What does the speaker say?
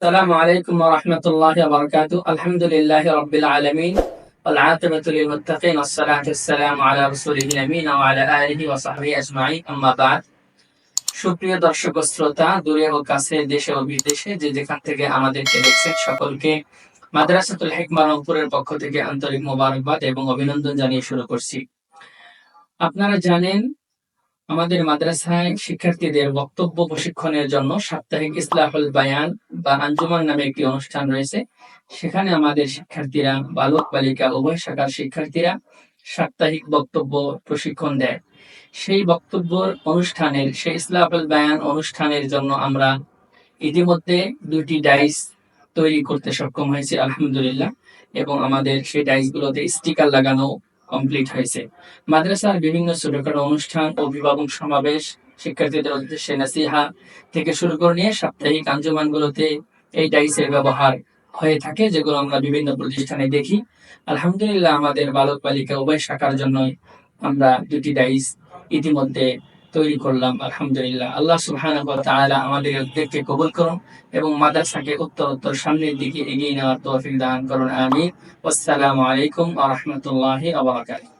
السلام عليكم ورحمة الله وبركاته. الحمد لله رب العالمين والعاقبة للمتقين والصلاة والسلام على رسوله الأمين وعلى آله وصحبه أجمعين. أما بعد. সুপ্রিয় দর্শক ও শ্রোতা, দূরে ও কাছে, দেশে ও বিদেশে যে যেখান থেকে আমাদেরকে দেখছেন, সকলকে মাদ্রাসাতুল হিকমা রংপুরের পক্ষ থেকে আন্তরিক মোবারকবাদ এবং অভিনন্দন জানিয়ে শুরু করছি। আপনারা জানেন, আমাদের মাদ্রাসায় শিক্ষার্থীদের বক্তব্য প্রশিক্ষণের জন্য সাপ্তাহিক ইসলাহুল বায়ান বা আঞ্জুমান নামে একটি অনুষ্ঠান রয়েছে। সেখানে আমাদের শিক্ষার্থীরা, বালক বালিকা উভয় শাখার শিক্ষার্থীরা সাপ্তাহিক বক্তব্য প্রশিক্ষণ দেয়। সেই বক্তব্য অনুষ্ঠানের, সেই ইসলাহুল বায়ান অনুষ্ঠানের জন্য আমরা ইতিমধ্যে 2টি ডাইস তৈরি করতে সক্ষম হয়েছি, আলহামদুলিল্লাহ। এবং আমাদের সেই ডাইসগুলোতে স্টিকার লাগানো কমপ্লিট হয়েছে। মাদ্রাসার বিভিন্ন ছোটখাটো অনুষ্ঠান, অভিভাবক সমাবেশ, শিক্ষার্থীদের উদ্দেশ্যে নাসিহা থেকে শুরু করে নিয়ে সাপ্তাহিক আঞ্জুমানগুলোতে এই ডাইসের ব্যবহার হয়ে থাকে, যেগুলো আমরা বিভিন্ন প্রতিষ্ঠানে দেখি। আলহামদুলিল্লাহ, আমাদের বালক বালিকা উভয় শাখার জন্য আমরা 2টি ডাইস ইতিমধ্যে তৈরি করলাম, আলহামদুলিল্লাহ। আল্লাহ সুবহানাহু ওয়া তাআলা আমাদের উদ্যোগকে কবুল করুন এবং মাদ্রাসাকে উত্তরোত্তর সামনের দিকে এগিয়ে নেওয়ার তৌফিক দান করুন, আমিন। আসসালামু আলাইকুম ওয়া রাহমাতুল্লাহি ওয়া বারাকাতুহু।